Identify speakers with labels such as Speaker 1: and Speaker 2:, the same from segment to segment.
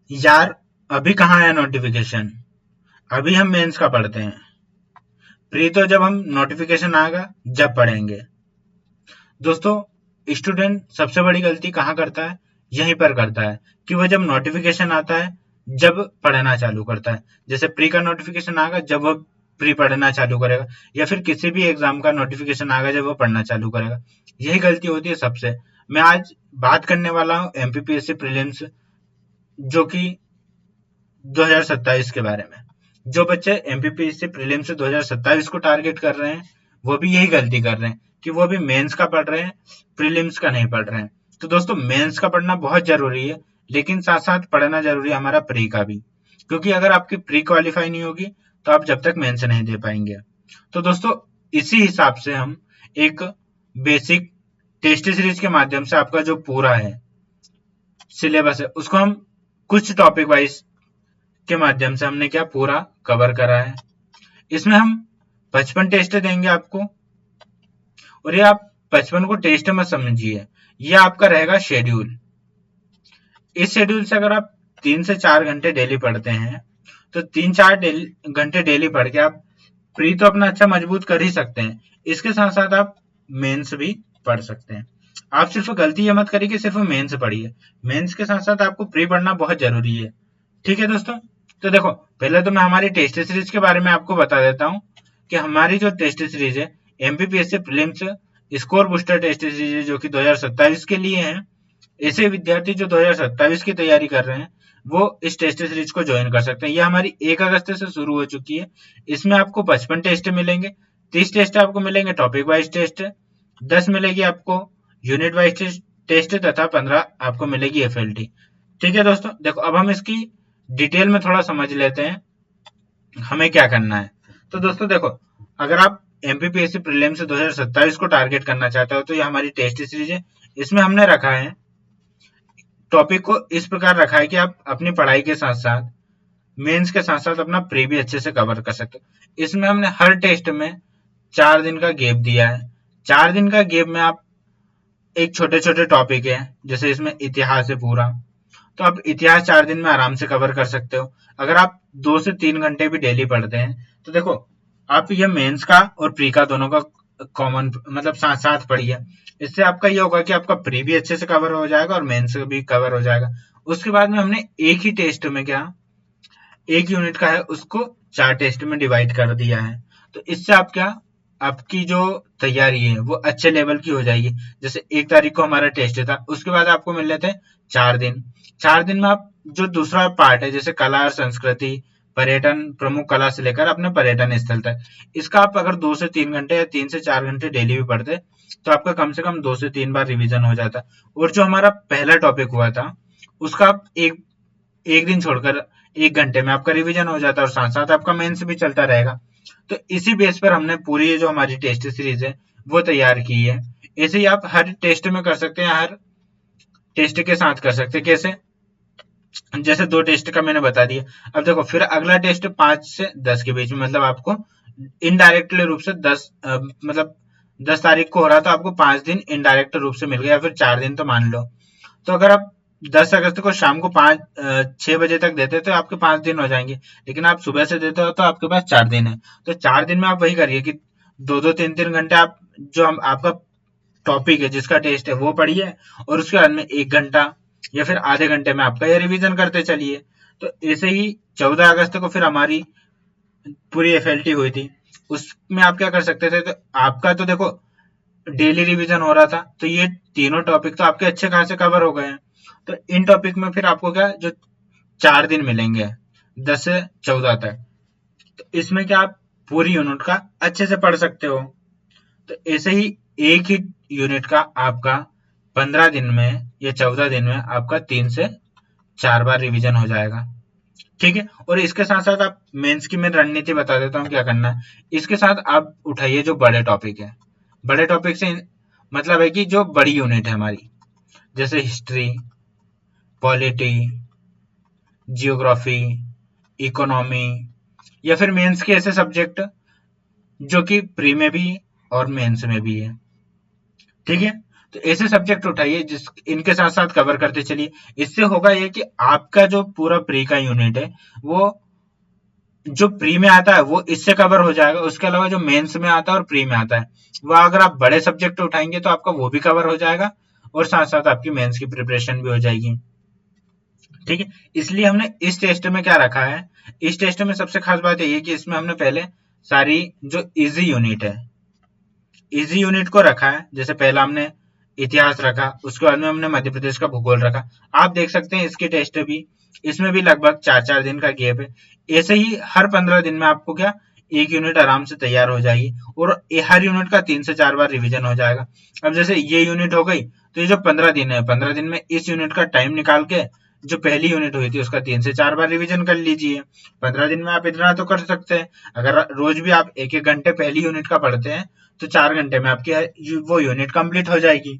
Speaker 1: यार अभी कहाँ आया नोटिफिकेशन, अभी हम मेंस का पढ़ते हैं। प्री तो जब हम नोटिफिकेशन आएगा जब पढ़ेंगे। दोस्तों स्टूडेंट सबसे बड़ी गलती कहाँ करता है, यहीं पर करता है कि वह जब नोटिफिकेशन आता है जब पढ़ना चालू करता है। जैसे प्री का नोटिफिकेशन आएगा जब वो प्री पढ़ना चालू करेगा, या फिर किसी भी एग्जाम का नोटिफिकेशन आएगा जब वो पढ़ना चालू करेगा। यही गलती होती है सबसे। मैं आज बात करने वाला हूँ एमपीपीएससी प्रीलिम्स, जो कि 2027 के बारे में। जो बच्चे एमपीपीएससी प्रीलिम्स 2027 को टारगेट कर रहे हैं, वो भी यही गलती कर रहे हैं कि वो भी मेंस का पढ़ रहे हैं, प्रीलिम्स का नहीं पढ़ रहे हैं। तो दोस्तों मेंस का पढ़ना बहुत जरूरी है, लेकिन साथ साथ पढ़ना जरूरी है हमारा प्री का भी, क्योंकि अगर आपकी प्री क्वालिफाई नहीं होगी तो आप जब तक मेंस नहीं दे पाएंगे। तो दोस्तों इसी हिसाब से हम एक बेसिक टेस्ट सीरीज के माध्यम से आपका जो पूरा है सिलेबस है उसको हम कुछ टॉपिक वाइज के माध्यम से हमने क्या पूरा कवर करा है। इसमें हम 55 टेस्ट देंगे आपको, और ये आप 55 को टेस्ट मत समझिए, ये आपका रहेगा शेड्यूल। इस शेड्यूल से अगर आप 3 से 4 घंटे डेली पढ़ते हैं तो 3-4 घंटे डेली पढ़ के आप प्री तो अपना अच्छा मजबूत कर ही सकते हैं। इसके साथ साथ आप मेंस भी पढ़ सकते हैं। आप सिर्फ गलती ये मत करिए कि सिर्फ मेंस पढ़िए, मेंस के साथ साथ आपको प्री पढ़ना बहुत जरूरी है। ठीक है दोस्तों, तो देखो पहले तो मैं हमारी टेस्ट सीरीज के बारे में आपको बता देता हूँ कि हमारी जो टेस्ट सीरीज है MPPSC prelims score booster test series है, जो कि 2027 के लिए है। ऐसे विद्यार्थी जो 2027 की तैयारी कर रहे हैं वो इस टेस्ट सीरीज को ज्वाइन कर सकते हैं। ये हमारी 1 अगस्त से शुरू हो चुकी है। इसमें आपको 55 टेस्ट मिलेंगे, 30 टेस्ट आपको मिलेंगे टॉपिक वाइज टेस्ट, 10 मिलेगी आपको यूनिट वाइज टेस्ट, तथा 15 आपको मिलेगी एफएलटी। ठीक है दोस्तों, देखो अब हम इसकी डिटेल में थोड़ा समझ लेते हैं हमें क्या करना है। तो दोस्तों देखो, अगर आप एमपीपीएससी प्रीलिम्स 2027 को टारगेट करना चाहते हो तो ये हमारी टेस्ट सीरीज है। इसमें हमने रखा है टॉपिक को इस प्रकार रखा है कि आप अपनी पढ़ाई के साथ साथ मेंस के साथ साथ अपना प्री भी अच्छे से कवर कर सकते हो। इसमें हमने हर टेस्ट में 4 दिन का गैप दिया है। 4 दिन का गैप में आप एक छोटे छोटे टॉपिक है, जैसे इसमें इतिहास है पूरा, तो आप इतिहास 4 दिन में आराम से कवर कर सकते हो। अगर आप 2 से 3 घंटे भी डेली पढ़ते हैं तो देखो आप ये मेंस का और प्री का दोनों का कॉमन मतलब साथ साथ पढ़िए। इससे आपका ये होगा कि आपका प्री भी अच्छे से कवर हो जाएगा और मेंस भी कवर हो जाएगा। उसके बाद में हमने एक ही टेस्ट में क्या, एक यूनिट का है उसको 4 टेस्ट में डिवाइड कर दिया है। तो इससे आप क्या, आपकी जो तैयारी है वो अच्छे लेवल की हो जाएगी। जैसे 1 तारीख को हमारा टेस्ट था, उसके बाद आपको मिल रहे थे 4 दिन। 4 दिन में आप जो दूसरा पार्ट है जैसे कला और संस्कृति, पर्यटन, प्रमुख कला से लेकर अपने पर्यटन स्थल तक, इसका आप अगर 2 से 3 घंटे या 3 से 4 घंटे डेली भी पढ़ते तो आपका कम से कम 2 से 3 बार रिवीजन हो जाता। और जो हमारा पहला टॉपिक हुआ था उसका आप एक एक दिन छोड़कर 1 घंटे में आपका रिवीजन हो जाता है, और साथ साथ आपका मेंस भी चलता रहेगा। तो इसी बेस पर हमने पूरी ये जो हमारी टेस्ट सीरीज है वो तैयार की है। ऐसे ही आप हर टेस्ट में कर सकते हैं, हर टेस्ट के साथ कर सकते हैं। कैसे, जैसे 2 टेस्ट का मैंने बता दिया। अब देखो फिर अगला टेस्ट 5 से 10 के बीच में, मतलब आपको इनडायरेक्टली रूप से 10 तारीख को हो रहा तो आपको 5 दिन इनडायरेक्ट रूप से मिल गया, या फिर 4 दिन तो मान लो। तो अगर आप 10 अगस्त को शाम को 6 बजे तक देते तो आपके 5 दिन हो जाएंगे, लेकिन आप सुबह से देते हो तो आपके पास 4 दिन है। तो 4 दिन में आप वही करिए कि 2-2 3-3 घंटे आप जो हम आपका टॉपिक है जिसका टेस्ट है वो पढ़िए, और उसके बाद में 1 घंटा या फिर आधे घंटे में आपका ये रिवीजन करते चलिए। तो ऐसे ही 14 अगस्त को फिर हमारी पूरी एफएलटी हुई थी। उसमें आप क्या कर सकते थे, तो आपका तो देखो डेली रिवीजन हो रहा था, तो ये तीनों टॉपिक तो आपके अच्छे खासे कवर हो गए हैं। तो इन टॉपिक में फिर आपको क्या, जो 4 दिन मिलेंगे 10 से 14 तक, तो इसमें क्या आप पूरी यूनिट का अच्छे से पढ़ सकते हो। तो ऐसे ही एक ही यूनिट का आपका 15 दिन में या 14 दिन में आपका 3 से 4 बार रिवीजन हो जाएगा। ठीक है, और इसके साथ साथ आप मेंस की मैं रणनीति बता देता हूँ क्या करना है। इसके साथ आप उठाइए जो बड़े टॉपिक है। बड़े टॉपिक से मतलब है कि जो बड़ी यूनिट है हमारी, जैसे हिस्ट्री, पॉलिटी, जियोग्राफी, इकोनॉमी, या फिर मेंस के ऐसे सब्जेक्ट जो कि प्री में भी और मेंस में भी है। ठीक है, तो ऐसे सब्जेक्ट उठाइए जिस इनके साथ साथ कवर करते चलिए। इससे होगा ये कि आपका जो पूरा प्री का यूनिट है वो जो प्री में आता है वो इससे कवर हो जाएगा। उसके अलावा जो मेंस में आता है और प्री में आता है वह अगर आप बड़े सब्जेक्ट उठाएंगे तो आपका वो भी कवर हो जाएगा और साथ साथ आपकी मेंस की प्रिपरेशन भी हो जाएगी। ठीक है, इसलिए हमने इस टेस्ट में क्या रखा है, इस टेस्ट में सबसे खास बात यही है कि इसमें हमने पहले सारी जो इजी यूनिट है, इजी यूनिट को रखा है। जैसे पहला हमने इतिहास रखा, उसके बाद में हमने मध्य प्रदेश का भूगोल रखा। आप देख सकते हैं इसके टेस्ट भी, इसमें भी लगभग 4-4 दिन का गैप है। ऐसे ही हर 15 दिन में आपको क्या एक यूनिट आराम से तैयार हो जाएगी और हर यूनिट का 3 से 4 बार रिवीजन हो जाएगा। अब जैसे ये यूनिट हो गई तो ये जो 15 दिन है, 15 दिन में इस यूनिट का टाइम निकाल के जो पहली यूनिट हुई थी उसका 3 से 4 बार रिवीजन कर लीजिए। 15 दिन में आप इतना तो कर सकते हैं। अगर रोज भी आप 1-1 घंटे पहली यूनिट का पढ़ते हैं तो 4 घंटे में आपकी वो यूनिट कंप्लीट हो जाएगी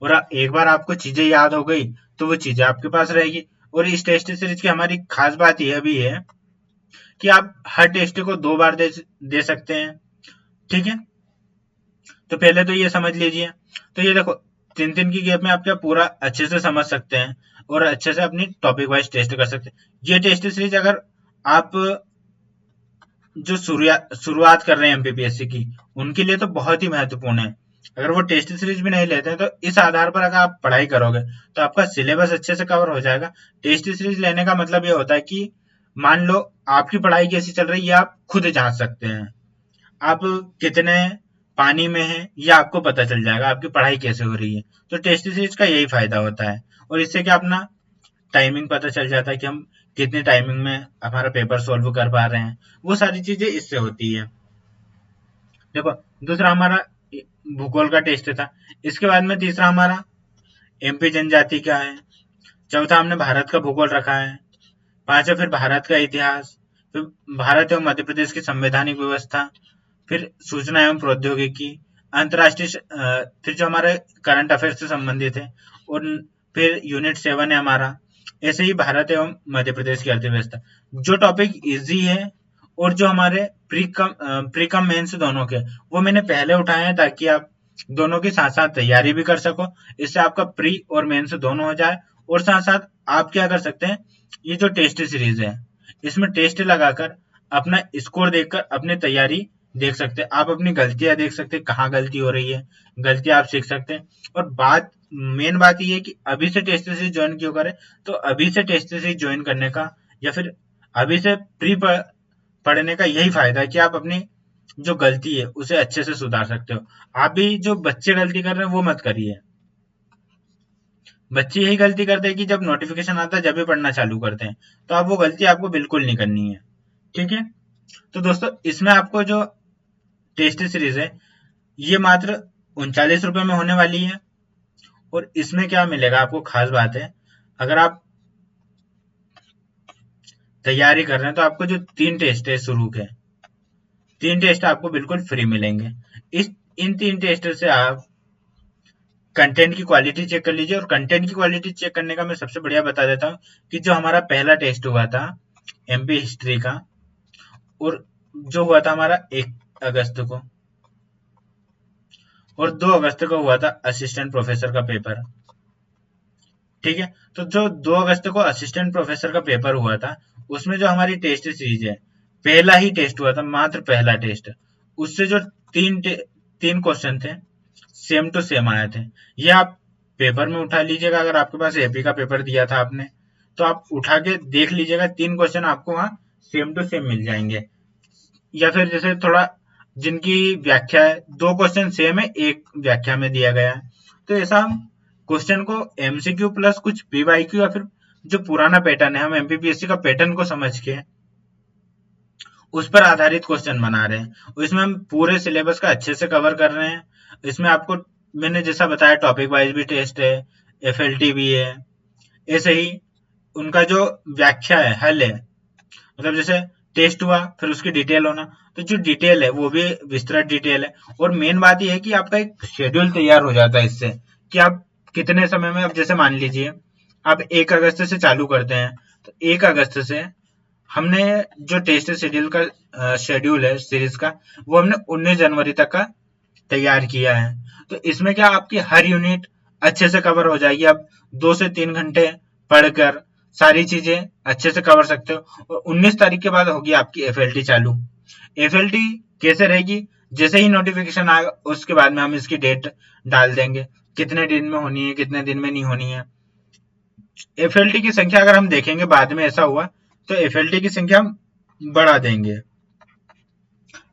Speaker 1: और एक बार आपको चीजें याद हो गई तो वो चीजें आपके पास रहेगी। और इस टेस्ट सीरीज की हमारी खास बात यह भी है कि आप हर टेस्ट को 2 बार दे सकते हैं। ठीक है, तो पहले तो ये समझ लीजिए। तो ये देखो 3-3 की गैप में आप क्या पूरा अच्छे से समझ सकते हैं और अच्छे से अपनी टॉपिक वाइज टेस्ट कर सकते हैं। ये टेस्ट सीरीज अगर आप जो शुरुआत कर रहे हैं एमपीपीएससी की उनके लिए तो बहुत ही महत्वपूर्ण है। अगर वो टेस्ट सीरीज भी नहीं लेते हैं तो इस आधार पर अगर आप पढ़ाई करोगे तो आपका सिलेबस अच्छे से कवर हो जाएगा। टेस्ट सीरीज लेने का मतलब ये होता है कि मान लो आपकी पढ़ाई कैसी चल रही है आप खुद जांच सकते हैं, आप कितने पानी में हैं ये आपको पता चल जाएगा, आपकी पढ़ाई कैसे हो रही है। तो टेस्ट सीरीज का यही फायदा होता है और इससे क्या अपना टाइमिंग पता चल जाता है कि हम कितनी टाइमिंग में हमारा पेपर सोल्व कर पा रहे हैं, वो सारी चीजें इससे होती है। देखो दूसरा हमारा भूगोल का टेस्ट था, इसके बाद में तीसरा हमारा एमपी जनजाति का है, चौथा हमने भारत का भूगोल रखा है, पांचवा फिर भारत का इतिहास, फिर भारत एवं मध्य प्रदेश की संवैधानिक व्यवस्था, फिर सूचना एवं प्रौद्योगिकी, अंतरराष्ट्रीय फिर जो हमारे करंट अफेयर से संबंधित है और फिर यूनिट 7 है हमारा। ऐसे ही भारत एवं मध्य प्रदेश की अर्थव्यवस्था। जो टॉपिक इजी है और जो हमारे प्री कम मेंस दोनों के वो मैंने पहले उठाए हैं ताकि आप दोनों की साथ साथ तैयारी भी कर सको। इससे आपका प्री और मेंस दोनों हो जाए और साथ साथ आप क्या कर सकते हैं, ये जो टेस्ट सीरीज है इसमें टेस्ट लगाकर अपना स्कोर देखकर अपनी तैयारी देख सकते हैं। आप अपनी गलतियां देख सकते हैं, कहाँ गलती हो रही है, गलतियां आप सीख सकते हैं। और मेन बात ये है कि अभी से टेस्ट सीरीज ज्वाइन क्यों करें, तो अभी से टेस्ट सीरीज ज्वाइन करने का या फिर अभी से प्री पढ़ने का यही फायदा है कि आप अपनी जो गलती है उसे अच्छे से सुधार सकते हो। आप भी जो बच्चे गलती कर रहे हैं वो मत करिए। बच्चे यही गलती करते हैं कि जब नोटिफिकेशन आता है जब भी पढ़ना चालू करते हैं, तो आप वो गलती आपको बिल्कुल नहीं करनी है। ठीक है, तो दोस्तों इसमें आपको जो टेस्ट सीरीज है ये मात्र 39 रुपए में होने वाली है। और इसमें क्या मिलेगा आपको, खास बात है अगर आप तैयारी कर रहे हैं तो आपको जो 3 टेस्ट है शुरू के 3 टेस्ट आपको बिल्कुल फ्री मिलेंगे। इन 3 टेस्ट से आप कंटेंट की क्वालिटी चेक कर लीजिए। और कंटेंट की क्वालिटी चेक करने का मैं सबसे बढ़िया बता देता हूँ कि जो हमारा पहला टेस्ट हुआ था एमपी हिस्ट्री का और जो हुआ था हमारा 1 अगस्त को और 2 अगस्त को हुआ था असिस्टेंट प्रोफेसर का पेपर। ठीक है, तो जो 2 अगस्त को असिस्टेंट प्रोफेसर का पेपर हुआ था उसमें जो हमारी टेस्ट सीरीज है पहला ही टेस्ट हुआ था, मात्र पहला टेस्ट, उससे जो 3 क्वेश्चन थे सेम टू सेम आए थे। ये आप पेपर में उठा लीजिएगा, अगर आपके पास एपी का पेपर दिया था आपने तो आप उठा के देख लीजिएगा, 3 क्वेश्चन आपको वहां सेम टू सेम मिल जाएंगे। या फिर जैसे थोड़ा जिनकी व्याख्या है 2 क्वेश्चन सेम है 1 व्याख्या में दिया गया है, तो ऐसा हम क्वेश्चन को एमसीक्यू प्लस कुछ पीवाईक्यू या फिर जो पुराना पैटर्न है हम एमपीपीएससी का पैटर्न को समझ के उस पर आधारित क्वेश्चन बना रहे हैं। इसमें हम पूरे सिलेबस का अच्छे से कवर कर रहे हैं। इसमें आपको मैंने जैसा बताया टॉपिक वाइज भी टेस्ट है, एफएलटी भी है, ऐसे ही उनका जो व्याख्या है हल है, मतलब जैसे टेस्ट हुआ फिर उसकी डिटेल होना, तो जो डिटेल है वो भी विस्तृत डिटेल है। और मेन बात यह है कि आपका एक शेड्यूल तैयार हो जाता है इससे कि आप कितने समय में, अब जैसे मान लीजिए आप 1 अगस्त से चालू करते हैं तो 1 अगस्त से हमने जो टेस्ट शेड्यूल है सीरीज का वो हमने 19 जनवरी तक का तैयार किया है। तो इसमें क्या आपकी हर यूनिट अच्छे से कवर हो जाएगी। आप 2 से 3 घंटे पढ़कर सारी चीजें अच्छे से कवर सकते हो। और 19 तारीख के बाद होगी आपकी एफएलटी चालू। एफएलटी कैसे रहेगी? जैसे ही नोटिफिकेशन आएगा उसके बाद में हम इसकी डेट डाल देंगे, कितने दिन में होनी है, कितने दिन में नहीं होनी है। एफएलटी की संख्या अगर हम देखेंगे बाद में ऐसा हुआ तो एफएलटी की संख्या हम बढ़ा देंगे।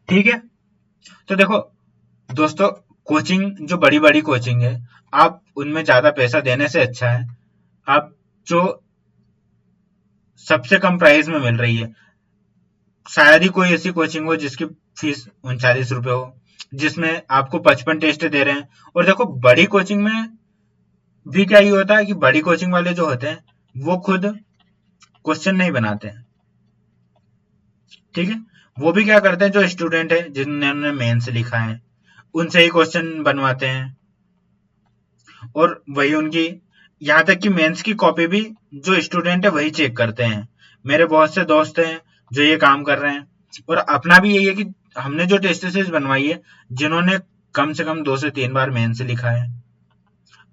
Speaker 1: ठीक है, तो देखो दोस्तों, कोचिंग जो बड़ी बड़ी कोचिंग है, आप उनमें ज्यादा पैसा देने से अच्छा है आप जो सबसे कम प्राइस में मिल रही है, शायद ही कोई ऐसी कोचिंग हो जिसकी फीस 39 रुपए हो, जिसमें आपको 55 टेस्ट दे रहे हैं। और देखो बड़ी कोचिंग में भी क्या ही होता है कि बड़ी कोचिंग वाले जो होते हैं वो खुद क्वेश्चन नहीं बनाते हैं। ठीक है, वो भी क्या करते हैं, जो स्टूडेंट है जिन्होंने मेंस लिखा है उनसे ही क्वेश्चन बनवाते हैं। और वही उनकी, यहाँ तक कि मेंस की कॉपी भी जो स्टूडेंट है वही चेक करते हैं। मेरे बहुत से दोस्त हैं जो ये काम कर रहे हैं। और अपना भी यही है कि हमने जो टेस्ट सीरीज बनवाई है, जिन्होंने कम से कम 2 से 3 बार मेंस लिखा है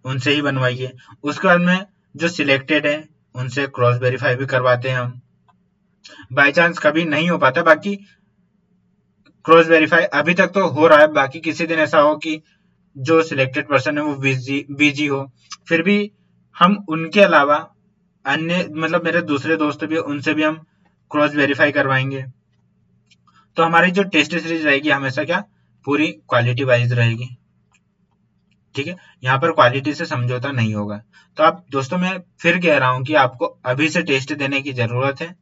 Speaker 1: उनसे ही बनवाइए। उसके बाद में जो सिलेक्टेड है उनसे क्रॉस वेरीफाई भी करवाते हैं हम। बाई चांस कभी नहीं हो पाता, बाकी क्रॉस वेरीफाई अभी तक तो हो रहा है। बाकी किसी दिन ऐसा हो कि जो सिलेक्टेड पर्सन है वो बिजी हो, फिर भी हम उनके अलावा अन्य मतलब मेरे दूसरे दोस्त भी, उनसे भी हम क्रॉस वेरीफाई करवाएंगे। तो हमारी जो टेस्ट सीरीज रहेगी हमेशा क्या पूरी क्वालिटी वाइज रहेगी। ठीक है, यहाँ पर क्वालिटी से समझौता नहीं होगा। तो आप दोस्तों, मैं फिर कह रहा हूं कि आपको अभी से टेस्ट देने की जरूरत है,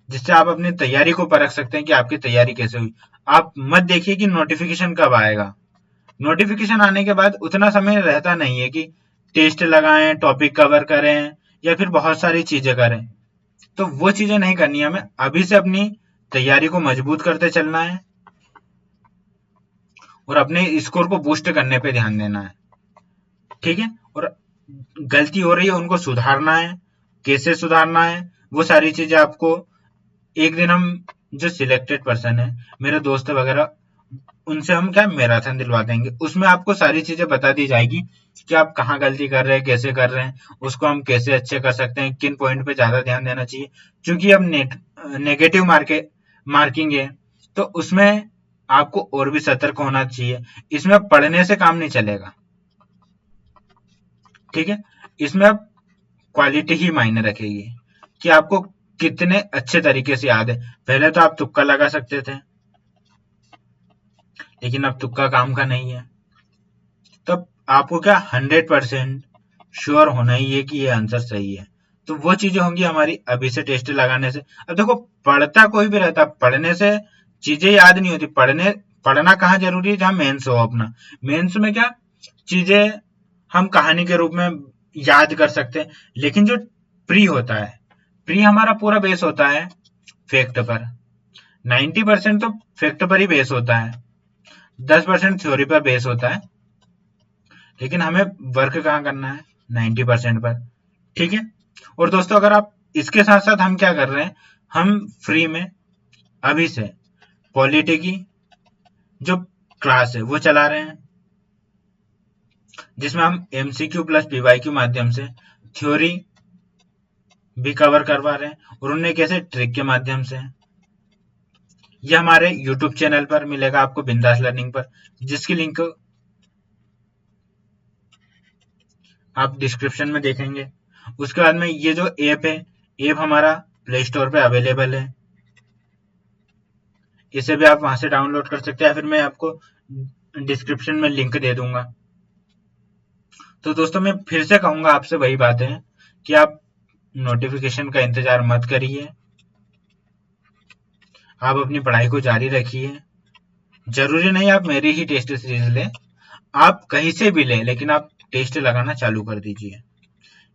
Speaker 1: जिससे आप अपनी तैयारी को परख सकते हैं कि आपकी तैयारी कैसे हुई। आप मत देखिए कि नोटिफिकेशन कब आएगा। नोटिफिकेशन आने के बाद उतना समय रहता नहीं है कि टेस्ट लगाएं, टॉपिक कवर करें या फिर बहुत सारी चीजें करें। तो वो चीजें नहीं करनी है, हमें अभी से अपनी तैयारी को मजबूत करते चलना है और अपने स्कोर को बूस्ट करने पे ध्यान देना है। ठीक है, और गलती हो रही है उनको सुधारना है। कैसे सुधारना है वो सारी चीजें आपको एक दिन हम जो सिलेक्टेड पर्सन है, मेरे दोस्त वगैरह, उनसे हम क्या मैराथन दिलवा देंगे। उसमें आपको सारी चीजें बता दी जाएगी कि आप कहाँ गलती कर रहे हैं, कैसे कर रहे हैं, उसको हम कैसे अच्छे कर सकते हैं, किन पॉइंट पे ज्यादा ध्यान देना चाहिए। क्योंकि अब नेगेटिव मार्किंग है तो उसमें आपको और भी सतर्क होना चाहिए। इसमें पढ़ने से काम नहीं चलेगा। ठीक है, इसमें अब क्वालिटी ही मायने रखेगी कि आपको कितने अच्छे तरीके से याद है। पहले तो आप तुक्का लगा सकते थे, लेकिन अब तुक्का काम का नहीं है। तब आपको क्या 100% श्योर होना ही है कि ये आंसर सही है। तो वो चीजें होंगी हमारी अभी से टेस्ट लगाने से। अब देखो, पढ़ता कोई भी रहता, पढ़ने से चीजें याद नहीं होती। पढ़ना कहाँ जरूरी है, जहाँ मेंस हो अपना। मेंस में क्या चीजें हम कहानी के रूप में याद कर सकते हैं। लेकिन जो प्री होता है, प्री हमारा पूरा बेस होता है फैक्ट पर। 90% तो फैक्ट पर ही बेस होता है, 10% थ्योरी पर बेस होता है। लेकिन हमें वर्क कहाँ करना है, 90% पर। ठीक है, और दोस्तों अगर आप इसके साथ साथ हम क्या कर रहे हैं, हम फ्री में अभी से पॉलिटी की जो क्लास है वो चला रहे हैं, जिसमें हम एमसीक्यू प्लस पीवाईक्यू माध्यम से थ्योरी भी कवर करवा रहे हैं और उन्हें कैसे ट्रिक के माध्यम से। ये हमारे यूट्यूब चैनल पर मिलेगा आपको, बिंदास लर्निंग पर, जिसकी लिंक आप डिस्क्रिप्शन में देखेंगे। उसके बाद में ये जो ऐप है, ऐप हमारा प्ले स्टोर पे अवेलेबल है, इसे भी आप वहां से डाउनलोड कर सकते हैं, फिर मैं आपको डिस्क्रिप्शन में लिंक दे दूंगा। तो दोस्तों मैं फिर से कहूंगा आपसे वही बात है कि आप नोटिफिकेशन का इंतजार मत करिए, आप अपनी पढ़ाई को जारी रखिए। जरूरी नहीं आप मेरी ही टेस्ट सीरीज लें, आप कहीं से भी लें, लेकिन आप टेस्ट लगाना चालू कर दीजिए।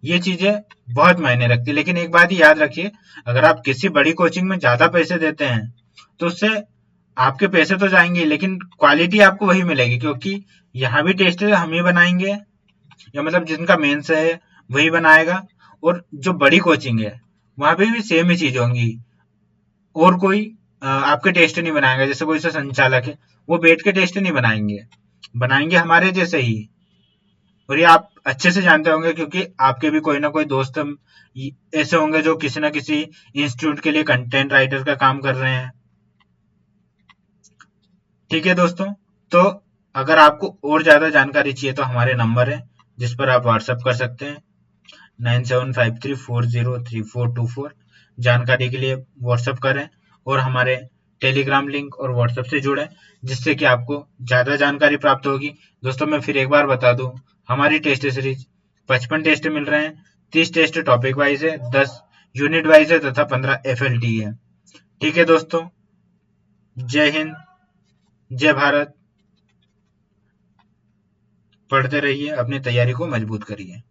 Speaker 1: ये चीजें बहुत मायने रखती है। लेकिन एक बात ही याद रखिए, अगर आप किसी बड़ी कोचिंग में ज्यादा पैसे देते हैं तो उससे आपके पैसे तो जाएंगे, लेकिन क्वालिटी आपको वही मिलेगी, क्योंकि यहाँ भी टेस्ट हम ही बनाएंगे, या मतलब जिनका मेंस है वही बनाएगा। और जो बड़ी कोचिंग है वहां पे भी सेम ही चीज होंगी, और कोई आपके टेस्ट नहीं बनाएगा। जैसे कोई सा संचालक है, वो बैठ के टेस्ट नहीं बनाएंगे, बनाएंगे हमारे जैसे ही। और ये आप अच्छे से जानते होंगे क्योंकि आपके भी कोई ना कोई दोस्त ऐसे होंगे जो किसी ना किसी इंस्टीट्यूट के लिए कंटेंट राइटर का काम कर रहे हैं। ठीक है दोस्तों, तो अगर आपको और ज्यादा जानकारी चाहिए तो हमारे नंबर है जिस पर आप व्हाट्सएप कर सकते हैं 9753403424। जानकारी के लिए व्हाट्सएप करें और हमारे टेलीग्राम लिंक और व्हाट्सएप से जुड़ें जिससे कि आपको ज्यादा जानकारी प्राप्त होगी। दोस्तों मैं फिर एक बार बता दूं, हमारी टेस्ट सीरीज 55 टेस्ट मिल रहे हैं, 30 टेस्ट टॉपिक वाइज है, 10 यूनिट वाइज है तथा 15 FLT है। ठीक है दोस्तों, जय हिंद, जय भारत। पढ़ते रहिए, अपनी तैयारी को मजबूत करिए।